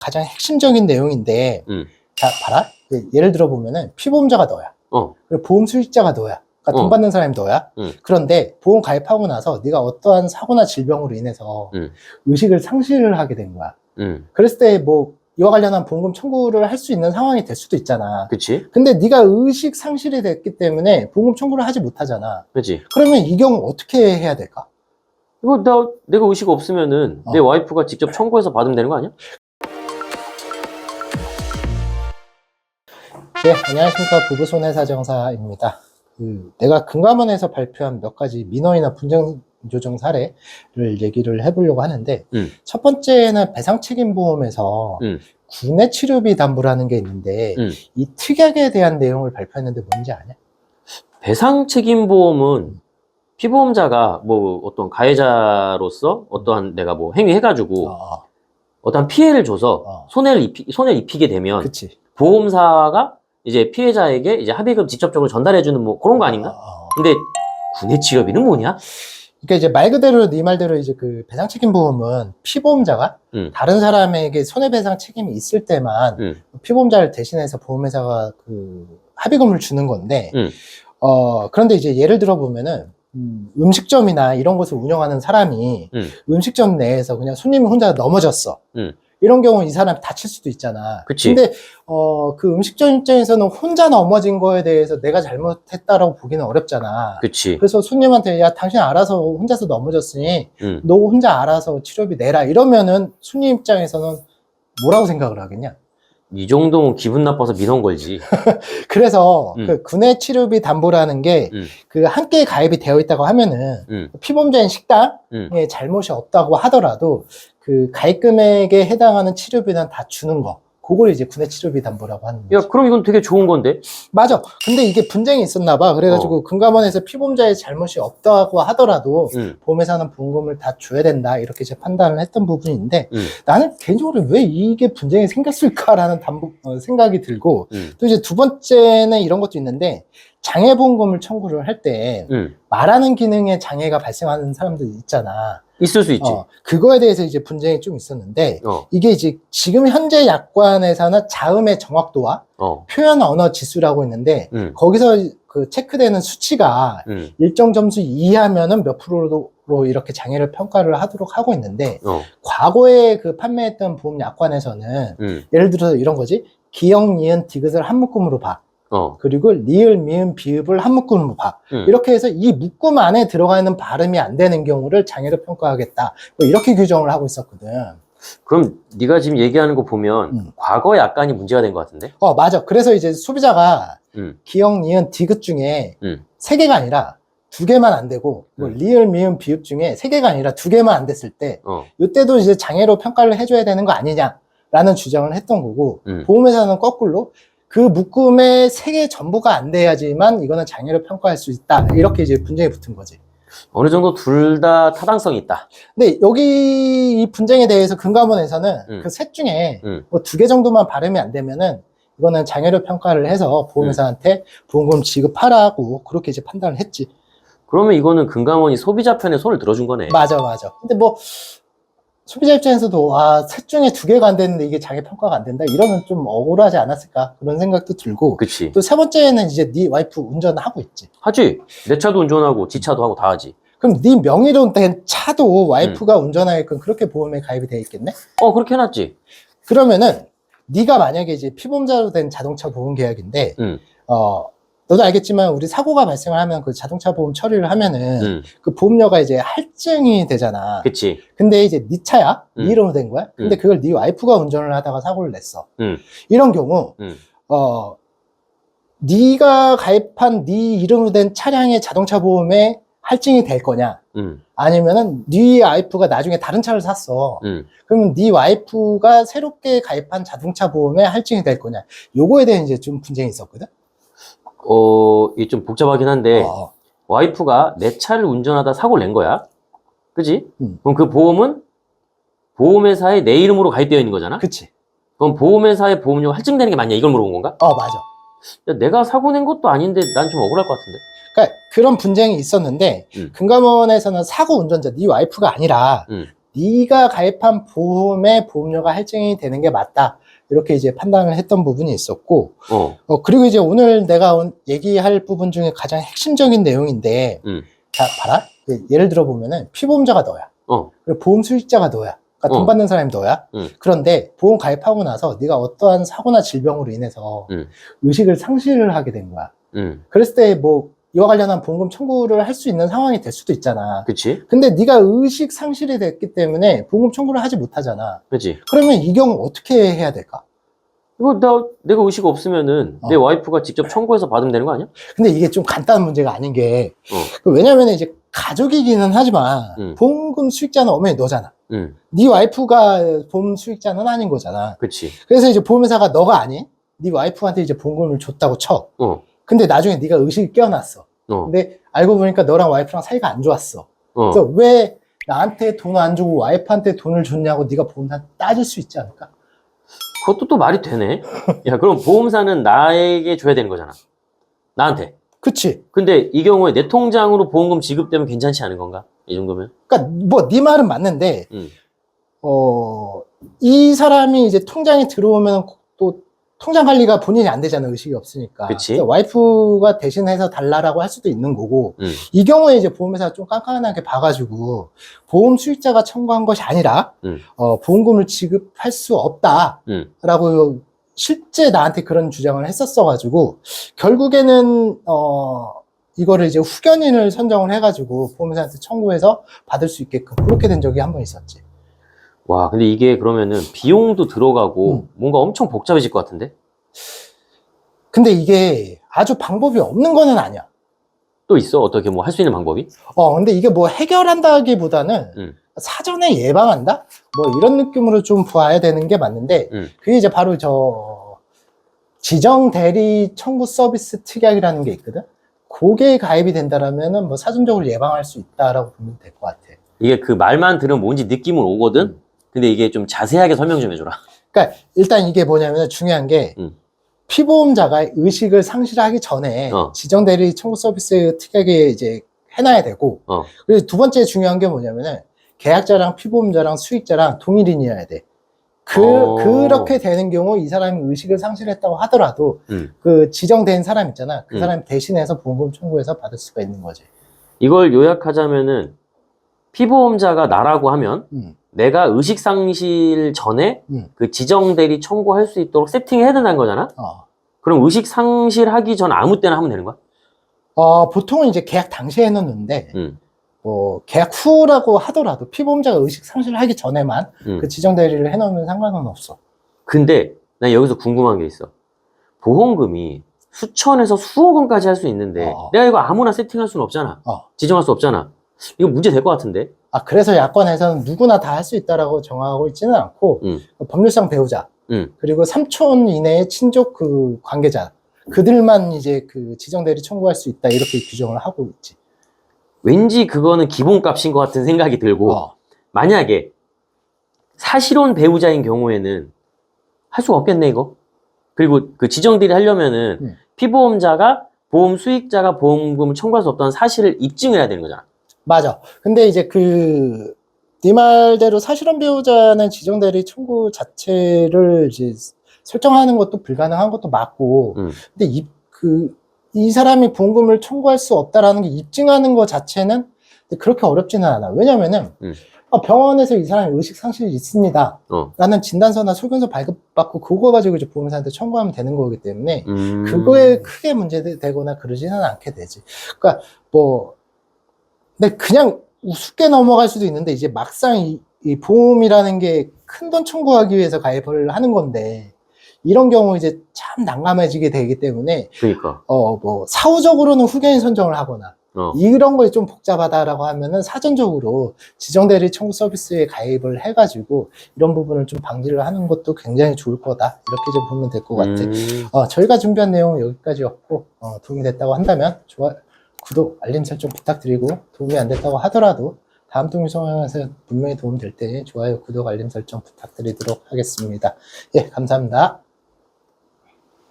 가장 핵심적인 내용인데, 자, 봐라. 예를 들어 보면은 피보험자가 너야. 그리고 보험 수익자가 너야. 그러니까 돈 받는 사람이 너야. 그런데 보험 가입하고 나서 네가 어떠한 사고나 질병으로 인해서 의식을 상실을 하게 된 거야. 그랬을 때 뭐 이와 관련한 보험금 청구를 할 수 있는 상황이 될 수도 있잖아. 그치. 근데 네가 의식 상실이 됐기 때문에 보험금 청구를 하지 못하잖아. 그치. 그러면 이 경우 어떻게 해야 될까? 이거 내가 의식 없으면은 내 와이프가 직접 청구해서 받으면 되는 거 아니야? 네, 안녕하십니까. 부부손해사정사입니다. 내가 금감원에서 발표한 몇 가지 민원이나 분쟁 조정 사례를 얘기를 해보려고 하는데, 첫 번째는 배상책임보험에서 군의 치료비 담보라는 게 있는데, 이 특약에 대한 내용을 발표했는데 뭔지 아냐? 배상책임보험은 피보험자가 뭐 어떤 가해자로서 어떠한 내가 뭐 행위해가지고 어떠한 피해를 줘서 손해를 입히게 되면 그치. 보험사가 이제 피해자에게 이제 합의금 직접적으로 전달해주는 뭐 그런 거 아닌가? 근데 군의 치료비는 뭐냐? 그러니까 이제 말 그대로 네 말대로 이제 그 배상책임보험은 피보험자가 다른 사람에게 손해배상 책임이 있을 때만 피보험자를 대신해서 보험회사가 그 합의금을 주는 건데, 그런데 이제 예를 들어 보면은 음식점이나 이런 곳을 운영하는 사람이 음식점 내에서 그냥 손님이 혼자 넘어졌어. 이런 경우 이 사람이 다칠 수도 있잖아. 그치. 근데 그 음식점 입장에서는 혼자 넘어진 거에 대해서 내가 잘못했다라고 보기는 어렵잖아. 그치. 그래서 손님한테 야 당신 알아서 혼자서 넘어졌으니 너 혼자 알아서 치료비 내라 이러면은 손님 입장에서는 뭐라고 생각을 하겠냐? 이 정도면 기분 나빠서 민원 걸지. 그래서 그 군의 치료비 담보라는 게 그 함께 가입이 되어 있다고 하면은 피보험자인 식당에 잘못이 없다고 하더라도 그 가입 금액에 해당하는 치료비는 다 주는 거. 그걸 이제 군의 치료비 담보라고 하는 거지. 야, 그럼 이건 되게 좋은 건데? 맞아. 근데 이게 분쟁이 있었나 봐. 그래가지고 금감원에서 피보험자의 잘못이 없다고 하더라도 보험회사는 보험금을 다 줘야 된다. 이렇게 이제 판단을 했던 부분인데 나는 개인적으로 왜 이게 분쟁이 생겼을까라는 생각이 들고 또 이제 두 번째는 이런 것도 있는데 장애보험금을 청구를 할 때 말하는 기능에 장애가 발생하는 사람들 있잖아. 있을 수 있지. 그거에 대해서 이제 분쟁이 좀 있었는데, 이게 이제 지금 현재 약관에서는 자음의 정확도와 표현 언어 지수라고 있는데, 거기서 그 체크되는 수치가 일정 점수 이하면은 몇 프로로 이렇게 장애를 평가를 하도록 하고 있는데, 과거에 그 판매했던 보험 약관에서는, 예를 들어서 이런 거지, 기역, 니은, 디귿을 한 묶음으로 봐. 그리고 리을, 미음, 비읍을 한 묶음으로 봐. 이렇게 해서 이 묶음 안에 들어가 있는 발음이 안 되는 경우를 장애로 평가하겠다. 뭐 이렇게 규정을 하고 있었거든. 그럼 네가 지금 얘기하는 거 보면 과거 약관이 문제가 된 것 같은데? 맞아. 그래서 이제 소비자가 기역, 니은, 디귿 중에 3개가 아니라 2개만 안 되고 뭐 리을, 미음, 비읍 중에 3개가 아니라 2개만 안 됐을 때 이때도 이제 장애로 평가를 해줘야 되는 거 아니냐라는 주장을 했던 거고 보험회사는 거꾸로 그 묶음의 3개 전부가 안 돼야지만 이거는 장애를 평가할 수 있다. 이렇게 이제 분쟁이 붙은 거지. 어느 정도 둘 다 타당성이 있다. 근데 여기 이 분쟁에 대해서 금감원에서는 그 셋 중에 뭐 2개 정도만 발음이 안 되면은 이거는 장애를 평가를 해서 보험회사한테 보험금 지급하라고 그렇게 이제 판단을 했지. 그러면 이거는 금감원이 소비자 편에 손을 들어준 거네. 맞아. 근데 뭐 소비자 입장에서도 셋 중에 2개가 안 됐는데 이게 장애 평가가 안 된다 이러면 좀 억울하지 않았을까 그런 생각도 들고. 그치. 또 세 번째는 이제 네 와이프 운전하고 있지. 하지. 내 차도 운전하고 지 차도 하고 다 하지. 그럼 네 명의로 된 차도 와이프가 운전하게끔 그렇게 보험에 가입이 돼 있겠네? 그렇게 해놨지. 그러면은 네가 만약에 이제 피보험자로 된 자동차 보험 계약인데 너도 알겠지만 우리 사고가 발생을 하면 그 자동차 보험 처리를 하면은 그 보험료가 이제 할증이 되잖아. 그치. 근데 이제 네 차야? 네 이름으로 된 거야? 근데 그걸 네 와이프가 운전을 하다가 사고를 냈어. 이런 경우 네가 가입한 네 이름으로 된 차량의 자동차 보험에 할증이 될 거냐? 아니면은 네 와이프가 나중에 다른 차를 샀어. 그러면 네 와이프가 새롭게 가입한 자동차 보험에 할증이 될 거냐? 요거에 대한 이제 좀 분쟁이 있었거든. 이게 좀 복잡하긴 한데 와이프가 내 차를 운전하다 사고를 낸 거야. 그치? 그럼 그 보험은 보험회사에 내 이름으로 가입되어 있는 거잖아? 그치. 그럼 보험회사의 보험료가 할증되는 게 맞냐? 이걸 물어본 건가? 맞아. 야, 내가 사고 낸 것도 아닌데 난 좀 억울할 것 같은데. 그러니까 그런 분쟁이 있었는데 금감원에서는 사고 운전자 네 와이프가 아니라 네가 가입한 보험의 보험료가 할증이 되는 게 맞다. 이렇게 이제 판단을 했던 부분이 있었고, 그리고 이제 오늘 내가 얘기할 부분 중에 가장 핵심적인 내용인데, 자, 봐라. 예를 들어 보면은 피보험자가 너야. 그리고 보험 수익자가 너야. 그러니까 돈 받는 사람이 너야. 그런데 보험 가입하고 나서 네가 어떠한 사고나 질병으로 인해서 의식을 상실을 하게 된 거야. 그랬을 때 뭐 이와 관련한 보험금 청구를 할 수 있는 상황이 될 수도 있잖아. 그치? 근데 네가 의식 상실이 됐기 때문에 보험금 청구를 하지 못하잖아. 그치? 그러면 이 경우 어떻게 해야 될까? 이거 내가 의식 없으면은 내 와이프가 직접 청구해서 받으면 되는 거 아니야? 근데 이게 좀 간단한 문제가 아닌 게, 왜냐면 이제 가족이기는 하지만 보험금 수익자는 엄연히 너잖아. 네 와이프가 보험 수익자는 아닌 거잖아. 그치. 그래서 이제 보험회사가 너가 아닌 네 와이프한테 이제 보험금을 줬다고 쳐. 근데 나중에 네가 의식이 깨어났어. 근데 알고 보니까 너랑 와이프랑 사이가 안 좋았어. 그래서 왜 나한테 돈 안 주고 와이프한테 돈을 줬냐고 네가 보험사 따질 수 있지 않을까? 그것도 또 말이 되네. 야, 그럼 보험사는 나에게 줘야 되는 거잖아. 나한테. 그치. 근데 이 경우에 내 통장으로 보험금 지급되면 괜찮지 않은 건가? 이 정도면? 그러니까 뭐 네 말은 맞는데, 이 사람이 이제 통장에 들어오면 또 통장 관리가 본인이 안 되잖아. 의식이 없으니까. 그치. 그래서 와이프가 대신해서 달라라고 할 수도 있는 거고, 이 경우에 이제 보험회사가 좀 깐깐하게 봐가지고 보험 수익자가 청구한 것이 아니라 보험금을 지급할 수 없다라고 실제 나한테 그런 주장을 했었어가지고 결국에는 이거를 이제 후견인을 선정을 해가지고 보험회사한테 청구해서 받을 수 있게끔 그렇게 된 적이 한 번 있었지. 와, 근데 이게 그러면은 비용도 들어가고 뭔가 엄청 복잡해질 것 같은데? 근데 이게 아주 방법이 없는 거는 아니야. 또 있어? 어떻게 뭐 할 수 있는 방법이? 근데 이게 뭐 해결한다기보다는 사전에 예방한다? 뭐 이런 느낌으로 좀 봐야 되는 게 맞는데, 그게 이제 바로 지정 대리 청구 서비스 특약이라는 게 있거든? 그게 가입이 된다라면은 뭐 사전적으로 예방할 수 있다라고 보면 될 것 같아. 이게 그 말만 들으면 뭔지 느낌은 오거든? 근데 이게 좀 자세하게 설명 좀 해줘라. 그러니까 일단 이게 뭐냐면 중요한 게 피보험자가 의식을 상실하기 전에 지정 대리 청구 서비스 특약에 이제 해놔야 되고, 그리고 두 번째 중요한 게 뭐냐면은 계약자랑 피보험자랑 수익자랑 동일인이어야 돼. 그렇게 되는 경우 이 사람이 의식을 상실했다고 하더라도 그 지정된 사람 있잖아. 그 사람이 대신해서 보험금 청구해서 받을 수가 있는 거지. 이걸 요약하자면은 피보험자가 나라고 하면 내가 의식 상실 전에 그 지정 대리 청구할 수 있도록 세팅해야 된다는 거잖아? 그럼 의식 상실하기 전 아무 때나 하면 되는 거야? 보통은 이제 계약 당시에 해놓는데 뭐 계약 후라고 하더라도 피보험자가 의식 상실하기 전에만 그 지정 대리를 해놓으면 상관은 없어. 근데 난 여기서 궁금한 게 있어. 보험금이 수천에서 수억 원까지 할 수 있는데 내가 이거 아무나 세팅할 수는 없잖아. 지정할 수 없잖아. 이거 문제 될 것 같은데? 그래서 야권에서는 누구나 다 할 수 있다라고 정하고 있지는 않고 법률상 배우자 그리고 3촌 이내의 친족 그 관계자 그들만 이제 그 지정 대리 청구할 수 있다 이렇게 규정을 하고 있지. 왠지 그거는 기본값인 것 같은 생각이 들고 만약에 사실혼 배우자인 경우에는 할 수가 없겠네 이거. 그리고 그 지정 대리 하려면은 피보험자가 보험 수익자가 보험금을 청구할 수 없다는 사실을 입증해야 되는 거잖아. 맞아. 근데 이제 네 말대로 사실혼 배우자는 지정 대리 청구 자체를 이제 설정하는 것도 불가능한 것도 맞고, 근데 이 사람이 보험금을 청구할 수 없다라는 게 입증하는 것 자체는 그렇게 어렵지는 않아. 왜냐면은 병원에서 이 사람이 의식 상실이 있습니다. 라는 진단서나 소견서 발급받고 그거 가지고 이제 보험사한테 청구하면 되는 거기 때문에 그거에 크게 문제되거나 그러지는 않게 되지. 그러니까 근데 그냥 우습게 넘어갈 수도 있는데 이제 막상 이 보험이라는 게 큰돈 청구하기 위해서 가입을 하는 건데 이런 경우 이제 참 난감해지게 되기 때문에 그러니까 사후적으로는 후견인 선정을 하거나 이런 거에 좀 복잡하다라고 하면은 사전적으로 지정대리 청구 서비스에 가입을 해가지고 이런 부분을 좀 방지를 하는 것도 굉장히 좋을 거다 이렇게 좀 보면 될 것 같아. 저희가 준비한 내용은 여기까지였고 도움이 됐다고 한다면 구독, 알림 설정 부탁드리고 도움이 안 됐다고 하더라도 다음 동영상에서 분명히 도움 될 때 좋아요, 구독, 알림 설정 부탁드리도록 하겠습니다. 예, 감사합니다.